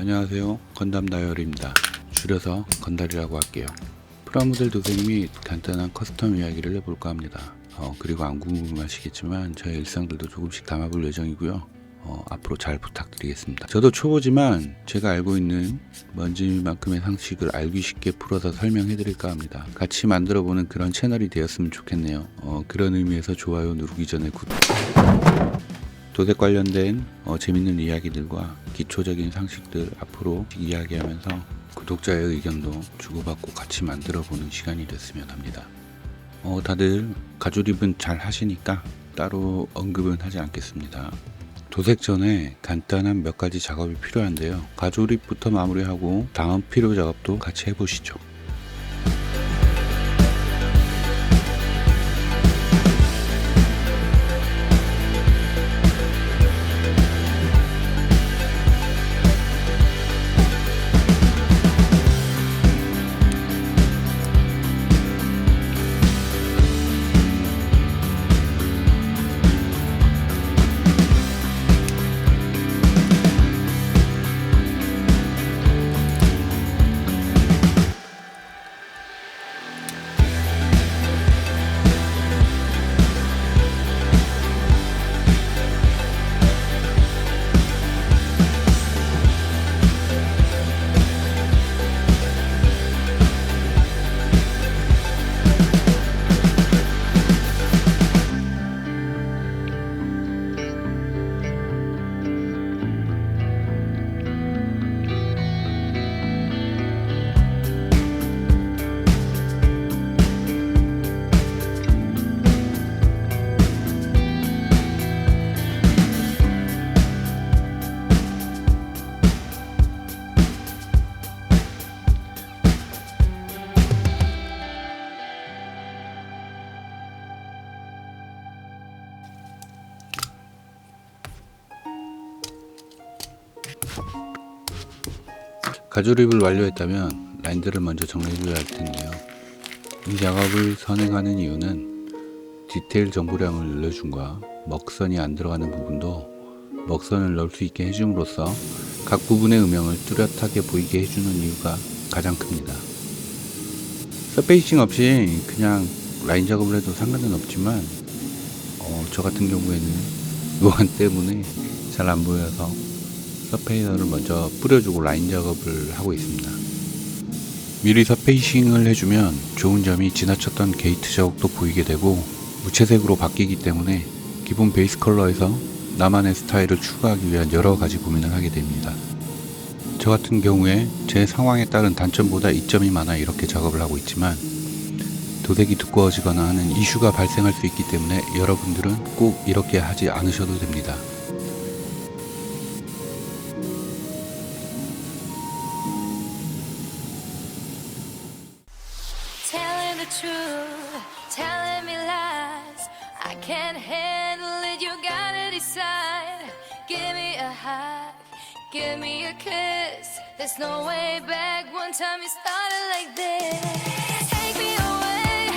안녕하세요, 건담 다이어리입니다. 줄여서 건달이라고 할게요. 프라모델 도색 및 간단한 커스텀 이야기를 해볼까 합니다. 그리고 안 궁금하시겠지만 저의 일상들도 조금씩 담아볼 예정이고요. 앞으로 잘 부탁드리겠습니다. 저도 초보지만 제가 알고 있는 먼지만큼의 상식을 알기 쉽게 풀어서 설명해드릴까 합니다. 같이 만들어보는 그런 채널이 되었으면 좋겠네요. 그런 의미에서 좋아요 누르기 전에 구독. 도색 관련된 재밌는 이야기들과 기초적인 상식들 앞으로 이야기하면서 구독자의 의견도 주고받고 같이 만들어보는 시간이 됐으면 합니다. 다들 가조립은 잘 하시니까 따로 언급은 하지 않겠습니다. 도색 전에 간단한 몇 가지 작업이 필요한데요. 가조립부터 마무리하고 다음 필요 작업도 같이 해보시죠. 가조립을 완료했다면 라인들을 먼저 정리해줘야 할 텐데요. 이 작업을 선행하는 이유는 디테일 정보량을 늘려줌과 먹선이 안 들어가는 부분도 먹선을 넣을 수 있게 해줌으로써 각 부분의 음영을 뚜렷하게 보이게 해주는 이유가 가장 큽니다. 서페이싱 없이 그냥 라인 작업을 해도 상관은 없지만 저 같은 경우에는 노안 때문에 잘 안 보여서 서페이너를 먼저 뿌려주고 라인 작업을 하고 있습니다. 미리 서페이싱을 해주면 좋은 점이 지나쳤던 게이트 자국도 보이게 되고 무채색으로 바뀌기 때문에 기본 베이스 컬러에서 나만의 스타일을 추가하기 위한 여러 가지 고민을 하게 됩니다. 저 같은 경우에 제 상황에 따른 단점보다 이점이 많아 이렇게 작업을 하고 있지만 도색이 두꺼워지거나 하는 이슈가 발생할 수 있기 때문에 여러분들은 꼭 이렇게 하지 않으셔도 됩니다. Telling the truth, telling me lies. I can't handle it, you gotta decide. Give me a hug, give me a kiss. There's no way back, one time you started like this. Take me away,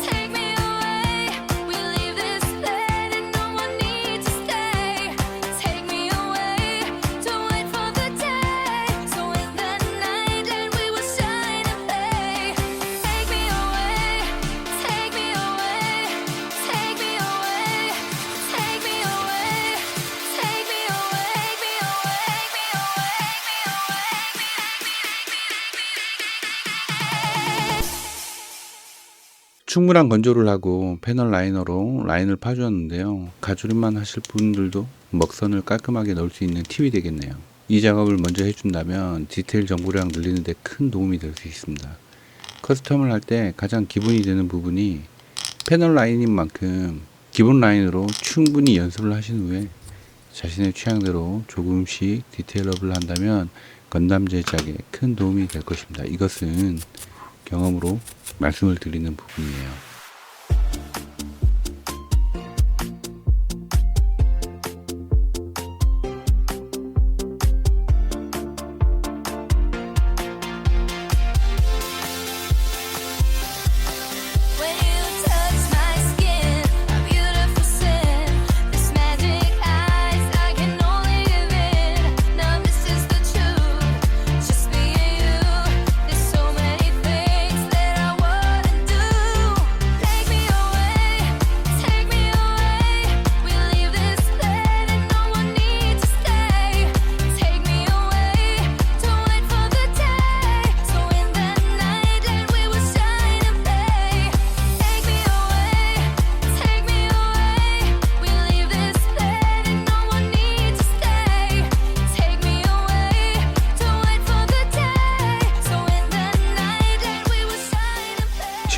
take me away. We leave this land and no one needs to stay. Take me away, don't wait for the day. So in the night and we will shine and play. Take me away, take me away, take me away, take me away, take me away, me away, me away, me away. 충분한 건조를 하고 패널 라이너로 라인을 파주었는데요. 가조립만 하실 분들도 먹선을 깔끔하게 넣을 수 있는 팁이 되겠네요. 이 작업을 먼저 해준다면 디테일 정보량 늘리는 데 큰 도움이 될 수 있습니다. 커스텀을 할 때 가장 기본이 되는 부분이 패널 라인인 만큼 기본 라인으로 충분히 연습을 하신 후에 자신의 취향대로 조금씩 디테일업을 한다면 건담 제작에 큰 도움이 될 것입니다. 이것은 경험으로 말씀을 드리는 부분이에요. When you touch my skin, a beautiful sin. This magic eyes, I can only give in. Now this is the truth.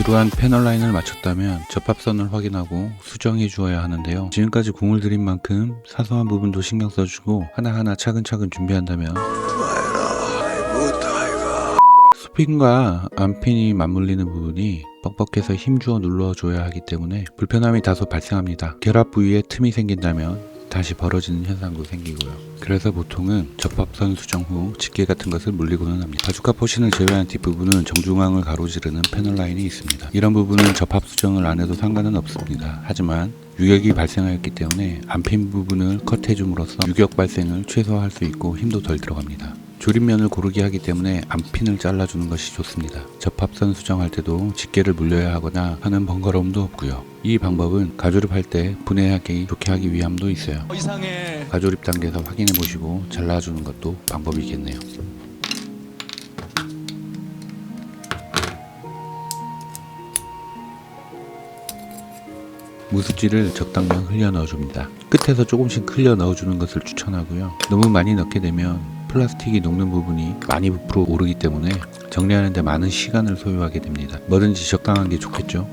이러한 패널 라인을 마쳤다면 접합선을 확인하고 수정해 주어야 하는데요. 지금까지 공을 들인 만큼 사소한 부분도 신경 써주고 하나하나 차근차근 준비한다면 스핀과 안핀이 맞물리는 부분이 뻑뻑해서 힘주어 눌러줘야 하기 때문에 불편함이 다소 발생합니다. 결합 부위에 틈이 생긴다면 다시 벌어지는 현상도 생기고요. 그래서 보통은 접합선 수정 후 집게 같은 것을 물리고는 합니다. 바주카 포신을 제외한 뒷부분은 정중앙을 가로지르는 패널 라인이 있습니다. 이런 부분은 접합 수정을 안 해도 상관은 없습니다. 하지만 유격이 발생하였기 때문에 안핀 부분을 컷해줌으로써 유격 발생을 최소화할 수 있고 힘도 덜 들어갑니다. 조립면을 고르게 하기 때문에 안핀을 잘라주는 것이 좋습니다. 접합선 수정할 때도 집게를 물려야 하거나 하는 번거로움도 없고요. 이 방법은 가조립할 때 분해하기 좋게 하기 위함도 있어요. 가조립 단계에서 확인해 보시고 잘라주는 것도 방법이겠네요. 무습지를 적당량 흘려 넣어줍니다. 끝에서 조금씩 흘려 넣어주는 것을 추천하고요. 너무 많이 넣게 되면 플라스틱이 녹는 부분이 많이 부풀어 오르기 때문에 정리하는 데 많은 시간을 소요하게 됩니다. 뭐든지 적당한 게 좋겠죠.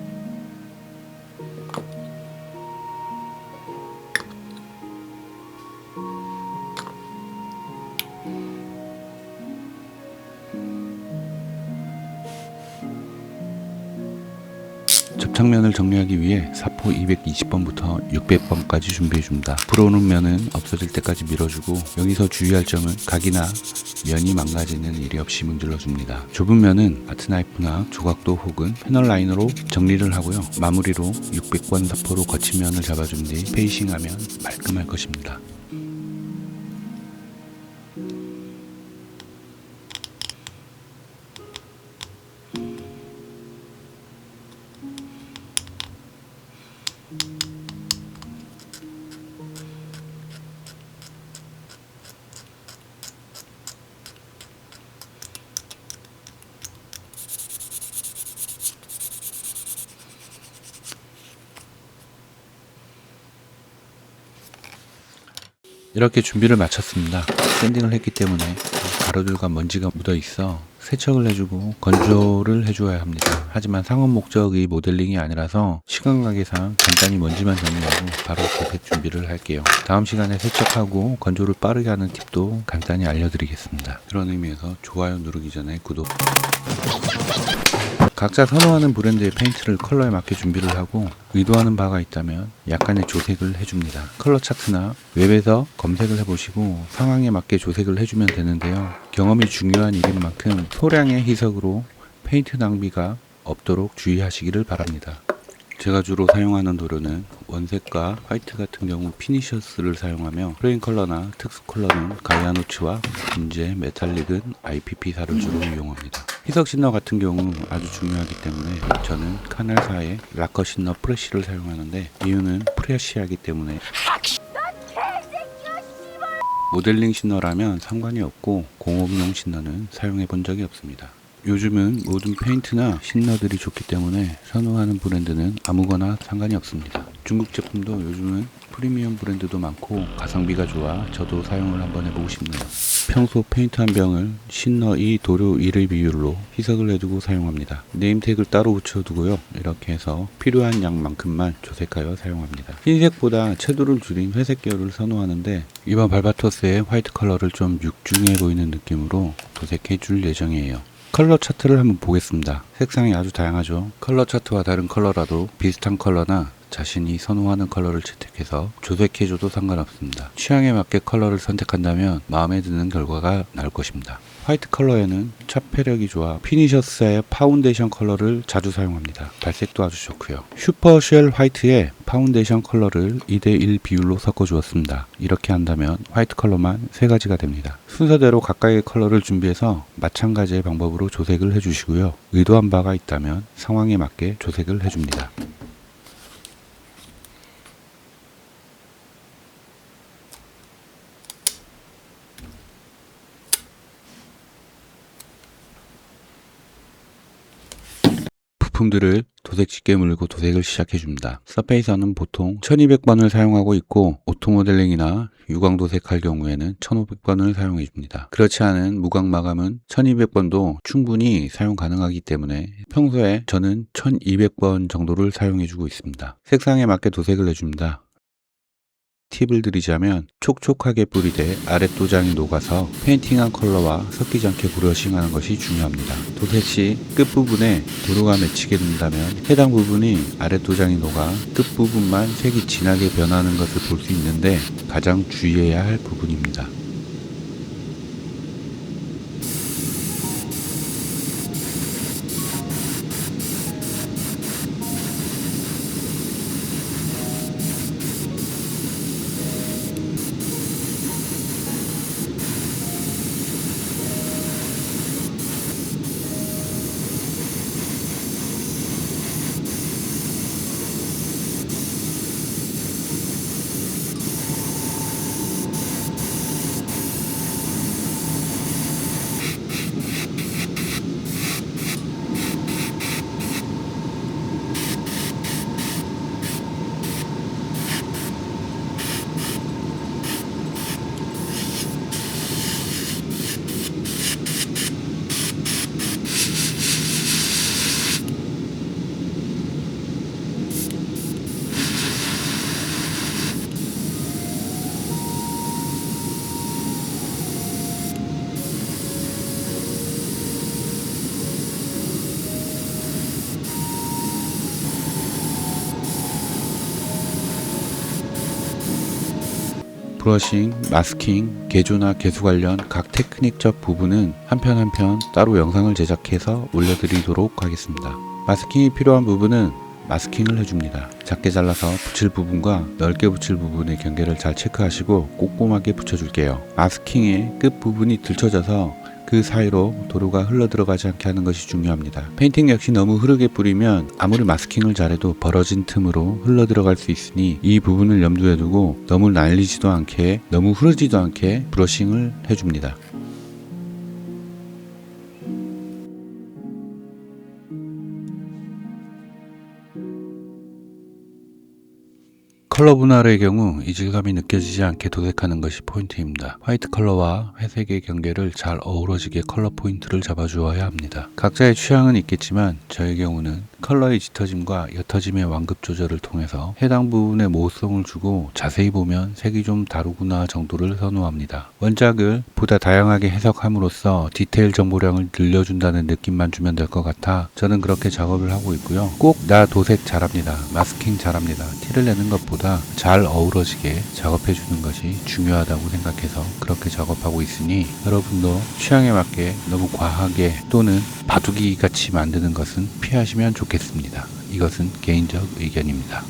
접착면을 정리하기 위해 사포 220번부터 600번까지 준비해줍니다. 불어오는 면은 없어질 때까지 밀어주고 여기서 주의할 점은 각이나 면이 망가지는 일이 없이 문질러줍니다. 좁은 면은 아트나이프나 조각도 혹은 패널 라인으로 정리를 하고요. 마무리로 600번 사포로 거친 면을 잡아준 뒤 페이싱하면 말끔할 것입니다. 이렇게 준비를 마쳤습니다. 샌딩을 했기 때문에 가루들과 먼지가 묻어 있어 세척을 해주고 건조를 해줘야 합니다. 하지만 상업 목적의 모델링이 아니라서 시간 관계상 간단히 먼지만 정리하고 바로 도색 준비를 할게요. 다음 시간에 세척하고 건조를 빠르게 하는 팁도 간단히 알려드리겠습니다. 그런 의미에서 좋아요 누르기 전에 구독. 각자 선호하는 브랜드의 페인트를 컬러에 맞게 준비를 하고 의도하는 바가 있다면 약간의 조색을 해줍니다. 컬러 차트나 웹에서 검색을 해보시고 상황에 맞게 조색을 해주면 되는데요. 경험이 중요한 일인 만큼 소량의 희석으로 페인트 낭비가 없도록 주의하시기를 바랍니다. 제가 주로 사용하는 도료는 원색과 화이트 같은 경우 피니셔스를 사용하며 플레인 컬러나 특수 컬러는 가이아노츠와 분재, 메탈릭은 IPP4를 주로 이용합니다. 희석 신너 같은 경우 아주 중요하기 때문에 저는 카넬사의 락커 신너 프레쉬를 사용하는데 이유는 프레쉬하기 때문에 모델링 신너라면 상관이 없고 공업용 신너는 사용해 본 적이 없습니다. 요즘은 모든 페인트나 신너들이 좋기 때문에 선호하는 브랜드는 아무거나 상관이 없습니다. 중국 제품도 요즘은 프리미엄 브랜드도 많고 가성비가 좋아 저도 사용을 한번 해보고 싶네요. 평소 페인트 한 병을 신너 2, 도료 1의 비율로 희석을 해두고 사용합니다. 네임택을 따로 붙여두고요. 이렇게 해서 필요한 양만큼만 조색하여 사용합니다. 흰색보다 채도를 줄인 회색 계열을 선호하는데 이번 발바토스의 화이트 컬러를 좀 육중해 보이는 느낌으로 도색해 줄 예정이에요. 컬러 차트를 한번 보겠습니다. 색상이 아주 다양하죠. 컬러 차트와 다른 컬러라도 비슷한 컬러나 자신이 선호하는 컬러를 채택해서 조색해줘도 상관없습니다. 취향에 맞게 컬러를 선택한다면 마음에 드는 결과가 나올 것입니다. 화이트 컬러에는 차폐력이 좋아 피니셔스의 파운데이션 컬러를 자주 사용합니다. 발색도 아주 좋고요. 슈퍼쉘 화이트에 파운데이션 컬러를 2대1 비율로 섞어 주었습니다. 이렇게 한다면 화이트 컬러만 3가지가 됩니다. 순서대로 각각의 컬러를 준비해서 마찬가지의 방법으로 조색을 해주시고요. 의도한 바가 있다면 상황에 맞게 조색을 해줍니다. 부품들을 도색집게 물고 도색을 시작해줍니다. 서페이서는 보통 1200번을 사용하고 있고 오토 모델링이나 유광 도색할 경우에는 1500번을 사용해줍니다. 그렇지 않은 무광 마감은 1200번도 충분히 사용 가능하기 때문에 평소에 저는 1200번 정도를 사용해주고 있습니다. 색상에 맞게 도색을 해줍니다. 팁을 드리자면 촉촉하게 뿌리되 아랫도장이 녹아서 페인팅한 컬러와 섞이지 않게 브러싱하는 것이 중요합니다. 도색 시 끝부분에 도료가 맺히게 된다면 해당 부분이 아랫도장이 녹아 끝부분만 색이 진하게 변하는 것을 볼 수 있는데 가장 주의해야 할 부분입니다. 브러싱, 마스킹, 개조나 개수 관련 각 테크닉적 부분은 한편 한편 따로 영상을 제작해서 올려드리도록 하겠습니다. 마스킹이 필요한 부분은 마스킹을 해줍니다. 작게 잘라서 붙일 부분과 넓게 붙일 부분의 경계를 잘 체크하시고 꼼꼼하게 붙여줄게요. 마스킹의 끝부분이 들쳐져서 그 사이로 도료가 흘러 들어가지 않게 하는 것이 중요합니다. 페인팅 역시 너무 흐르게 뿌리면 아무리 마스킹을 잘해도 벌어진 틈으로 흘러 들어갈 수 있으니 이 부분을 염두에 두고 너무 날리지도 않게 너무 흐르지도 않게 브러싱을 해줍니다. 컬러 분할의 경우 이질감이 느껴지지 않게 도색하는 것이 포인트입니다. 화이트 컬러와 회색의 경계를 잘 어우러지게 컬러 포인트를 잡아주어야 합니다. 각자의 취향은 있겠지만 저의 경우는 컬러의 짙어짐과 옅어짐의 완급 조절을 통해서 해당 부분에 모호성을 주고 자세히 보면 색이 좀 다르구나 정도를 선호합니다. 원작을 보다 다양하게 해석함으로써 디테일 정보량을 늘려준다는 느낌만 주면 될 것 같아 저는 그렇게 작업을 하고 있고요. 꼭 나 도색 잘합니다. 마스킹 잘합니다. 티를 내는 것보다 잘 어우러지게 작업해 주는 것이 중요하다고 생각해서 그렇게 작업하고 있으니 여러분도 취향에 맞게 너무 과하게 또는 바둑이 같이 만드는 것은 피하시면 좋겠습니다. 이것은 개인적 의견입니다.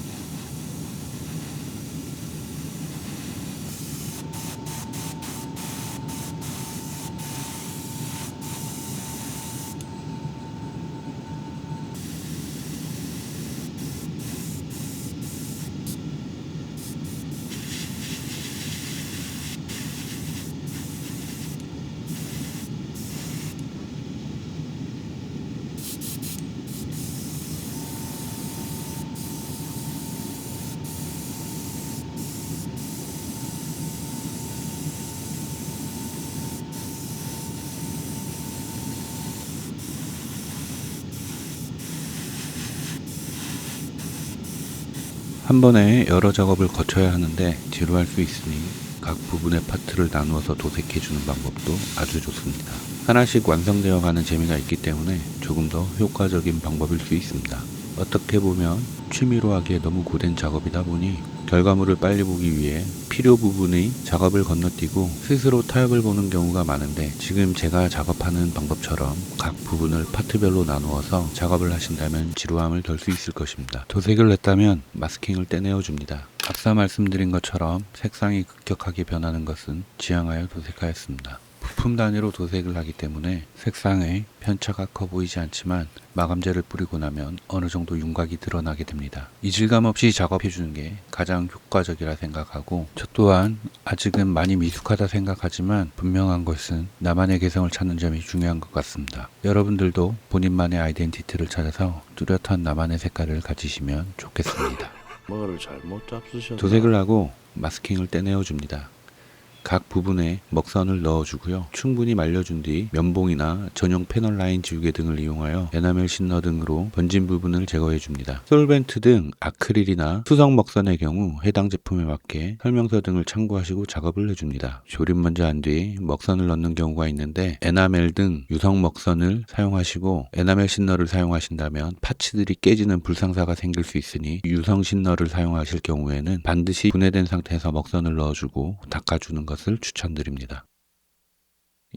한 번에 여러 작업을 거쳐야 하는데 지루할 수 있으니 각 부분의 파트를 나누어서 도색해주는 방법도 아주 좋습니다. 하나씩 완성되어 가는 재미가 있기 때문에 조금 더 효과적인 방법일 수 있습니다. 어떻게 보면 취미로 하기에 너무 고된 작업이다 보니 결과물을 빨리 보기 위해 필요 부분의 작업을 건너뛰고 스스로 타협을 보는 경우가 많은데 지금 제가 작업하는 방법처럼 각 부분을 파트별로 나누어서 작업을 하신다면 지루함을 덜 수 있을 것입니다. 도색을 했다면 마스킹을 떼내어 줍니다. 앞서 말씀드린 것처럼 색상이 급격하게 변하는 것은 지양하여 도색하였습니다. 부품 단위로 도색을 하기 때문에 색상의 편차가 커 보이지 않지만 마감제를 뿌리고 나면 어느 정도 윤곽이 드러나게 됩니다. 이질감 없이 작업해주는 게 가장 효과적이라 생각하고, 저 또한 아직은 많이 미숙하다 생각하지만 분명한 것은 나만의 개성을 찾는 점이 중요한 것 같습니다. 여러분들도 본인만의 아이덴티티를 찾아서 뚜렷한 나만의 색깔을 가지시면 좋겠습니다. 뭐를 잘못 잡수셨나? 도색을 하고 마스킹을 떼내어 줍니다. 각 부분에 먹선을 넣어주고요. 충분히 말려준 뒤 면봉이나 전용 패널 라인 지우개 등을 이용하여 에나멜 신너 등으로 번진 부분을 제거해 줍니다. 솔벤트 등 아크릴이나 수성 먹선의 경우 해당 제품에 맞게 설명서 등을 참고하시고 작업을 해줍니다. 조립 먼저 한 뒤 먹선을 넣는 경우가 있는데, 에나멜 등 유성 먹선을 사용하시고 에나멜 신너를 사용하신다면 파츠들이 깨지는 불상사가 생길 수 있으니, 유성 신너를 사용하실 경우에는 반드시 분해된 상태에서 먹선을 넣어주고 닦아주는 것을 추천드립니다.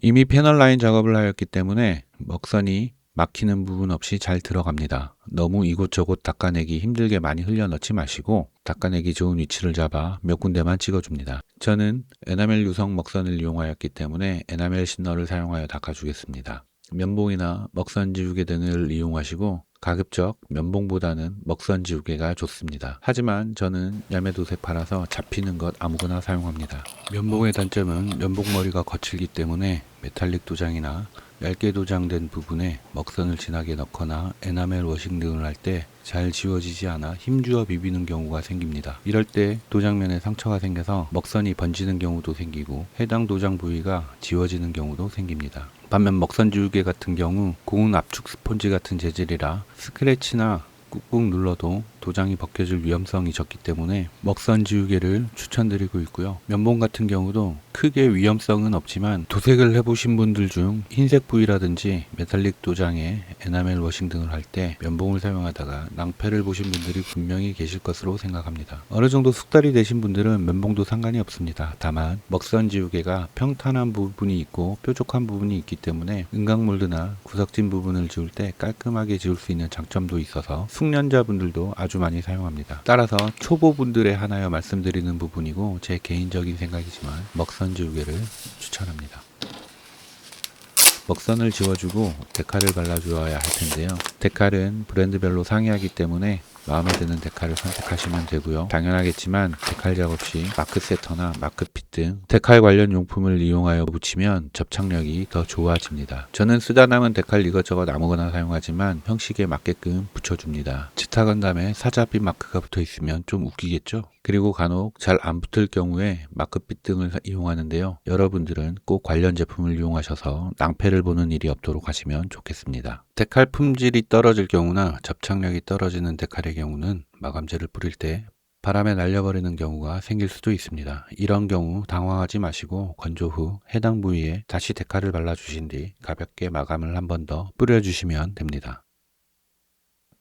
이미 패널 라인 작업을 하였기 때문에 먹선이 막히는 부분 없이 잘 들어갑니다. 너무 이곳저곳 닦아내기 힘들게 많이 흘려 넣지 마시고 닦아내기 좋은 위치를 잡아 몇 군데만 찍어줍니다. 저는 에나멜 유성 먹선을 이용하였기 때문에 에나멜 신너를 사용하여 닦아주겠습니다. 면봉이나 먹선 지우개 등을 이용하시고 가급적 면봉보다는 먹선 지우개가 좋습니다. 하지만 저는 야매도색 팔아서 잡히는 것 아무거나 사용합니다. 면봉의 단점은 면봉머리가 거칠기 때문에 메탈릭 도장이나 얇게 도장된 부분에 먹선을 진하게 넣거나 에나멜 워싱 등을 할 때 잘 지워지지 않아 힘주어 비비는 경우가 생깁니다. 이럴 때 도장면에 상처가 생겨서 먹선이 번지는 경우도 생기고 해당 도장 부위가 지워지는 경우도 생깁니다. 반면 먹선 지우개 같은 경우 고운 압축 스폰지 같은 재질이라 스크래치나 꾹꾹 눌러도 도장이 벗겨질 위험성이 적기 때문에 먹선 지우개를 추천드리고 있고요. 면봉 같은 경우도 크게 위험성은 없지만 도색을 해보신 분들 중 흰색 부위라든지 메탈릭 도장에 에나멜 워싱 등을 할 때 면봉을 사용하다가 낭패를 보신 분들이 분명히 계실 것으로 생각합니다. 어느 정도 숙달이 되신 분들은 면봉도 상관이 없습니다. 다만 먹선 지우개가 평탄한 부분이 있고 뾰족한 부분이 있기 때문에 은광몰드나 구석진 부분을 지울 때 깔끔하게 지울 수 있는 장점도 있어서 숙련자분들도 아주 많이 사용합니다. 따라서 초보분들에 한하여 말씀드리는 부분이고 제 개인적인 생각이지만 먹선 지우개를 추천합니다. 먹선을 지워주고 데칼을 발라주어야 할 텐데요. 데칼은 브랜드별로 상이하기 때문에 마음에 드는 데칼을 선택하시면 되고요. 당연하겠지만 데칼 작업 시 마크 세터나 마크핏 등 데칼 관련 용품을 이용하여 붙이면 접착력이 더 좋아집니다. 저는 쓰다 남은 데칼 이것저것 아무거나 사용하지만 형식에 맞게끔 붙여줍니다. 지타건담에 사자빛 마크가 붙어 있으면 좀 웃기겠죠? 그리고 간혹 잘 안 붙을 경우에 마크핏 등을 이용하는데요. 여러분들은 꼭 관련 제품을 이용하셔서 낭패를 보는 일이 없도록 하시면 좋겠습니다. 데칼 품질이 떨어질 경우나 접착력이 떨어지는 데칼의 경우는 마감제를 뿌릴 때 바람에 날려버리는 경우가 생길 수도 있습니다. 이런 경우 당황하지 마시고 건조 후 해당 부위에 다시 데칼을 발라주신 뒤 가볍게 마감을 한 번 더 뿌려주시면 됩니다.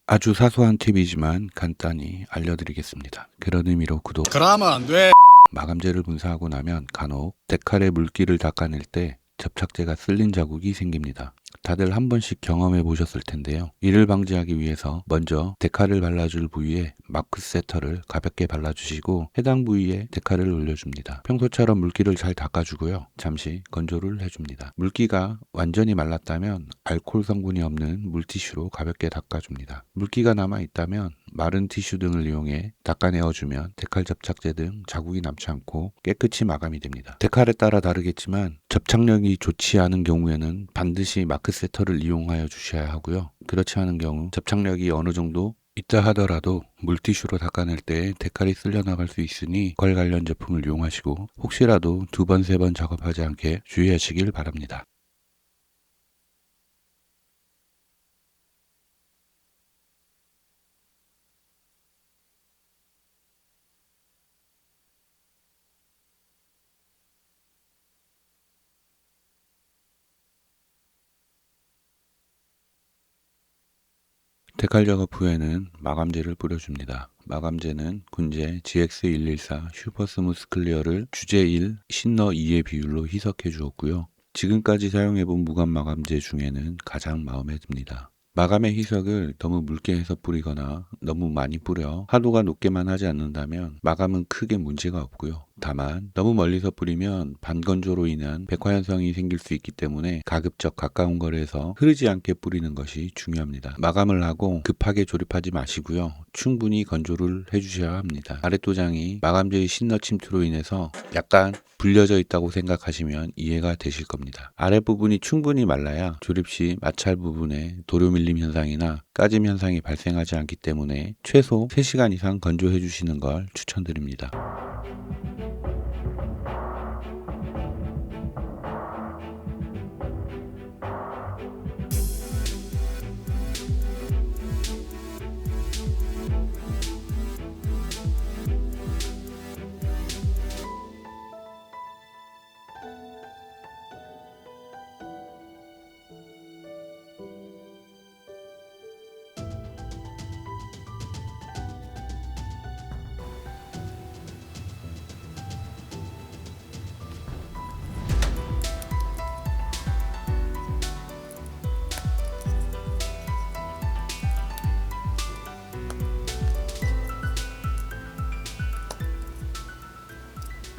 아주 사소한 팁이지만 간단히 알려드리겠습니다. 그런 의미로 구독. 그러면 안 돼. 마감제를 분사하고 나면 간혹 데칼의 물기를 닦아낼 때 접착제가 쓸린 자국이 생깁니다. 다들 한 번씩 경험해 보셨을 텐데요. 이를 방지하기 위해서 먼저 데칼을 발라줄 부위에 마크 세터를 가볍게 발라주시고 해당 부위에 데칼을 올려줍니다. 평소처럼 물기를 잘 닦아주고요. 잠시 건조를 해줍니다. 물기가 완전히 말랐다면 알코올 성분이 없는 물티슈로 가볍게 닦아줍니다. 물기가 남아있다면 마른 티슈 등을 이용해 닦아내어주면 데칼 접착제 등 자국이 남지 않고 깨끗이 마감이 됩니다. 데칼에 따라 다르겠지만 접착력이 좋지 않은 경우에는 반드시 마크 세터를 이용하여 주셔야 하고요. 그렇지 않은 경우 접착력이 어느 정도 있다 하더라도 물티슈로 닦아낼 때 데칼이 쓸려 나갈 수 있으니 걸 관련 제품을 이용하시고 혹시라도 2번, 3번 작업하지 않게 주의하시길 바랍니다. 데칼 작업 후에는 마감제를 뿌려줍니다. 마감제는 군제 GX114 슈퍼 스무스 클리어를 주제 1, 신너 2의 비율로 희석해 주었고요. 지금까지 사용해본 무감 마감제 중에는 가장 마음에 듭니다. 마감의 희석을 너무 묽게 해서 뿌리거나 너무 많이 뿌려 하도가 높게만 하지 않는다면 마감은 크게 문제가 없고요. 다만 너무 멀리서 뿌리면 반건조로 인한 백화현상이 생길 수 있기 때문에 가급적 가까운 거리에서 흐르지 않게 뿌리는 것이 중요합니다. 마감을 하고 급하게 조립하지 마시고요. 충분히 건조를 해주셔야 합니다. 아랫도장이 마감재의 신너 침투로 인해서 약간 불려져 있다고 생각하시면 이해가 되실 겁니다. 아랫부분이 충분히 말라야 조립 시 마찰 부분에 도료 밀림 현상이나 까짐 현상이 발생하지 않기 때문에 최소 3시간 이상 건조해 주시는 걸 추천드립니다.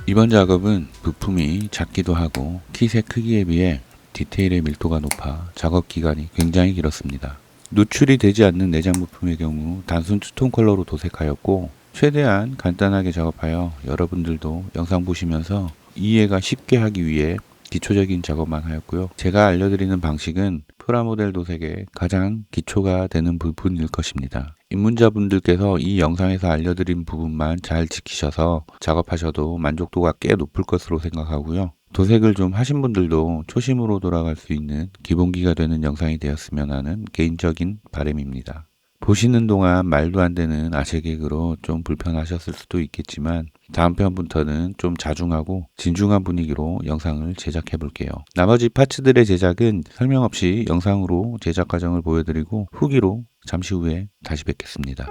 이번 작업은 부품이 작기도 하고 킷의 크기에 비해 디테일의 밀도가 높아 작업 기간이 굉장히 길었습니다. 누출이 되지 않는 내장 부품의 경우 단순 투톤 컬러로 도색하였고 최대한 간단하게 작업하여 여러분들도 영상 보시면서 이해가 쉽게 하기 위해 기초적인 작업만 하였고요. 제가 알려드리는 방식은 프라모델 도색의 가장 기초가 되는 부분일 것입니다. 입문자분들께서 이 영상에서 알려드린 부분만 잘 지키셔서 작업하셔도 만족도가 꽤 높을 것으로 생각하고요. 도색을 좀 하신 분들도 초심으로 돌아갈 수 있는 기본기가 되는 영상이 되었으면 하는 개인적인 바람입니다. 보시는 동안 말도 안 되는 아재 개그로 좀 불편하셨을 수도 있겠지만 다음 편부터는 좀 자중하고 진중한 분위기로 영상을 제작해 볼게요. 나머지 파츠들의 제작은 설명 없이 영상으로 제작 과정을 보여드리고 후기로 잠시 후에 다시 뵙겠습니다.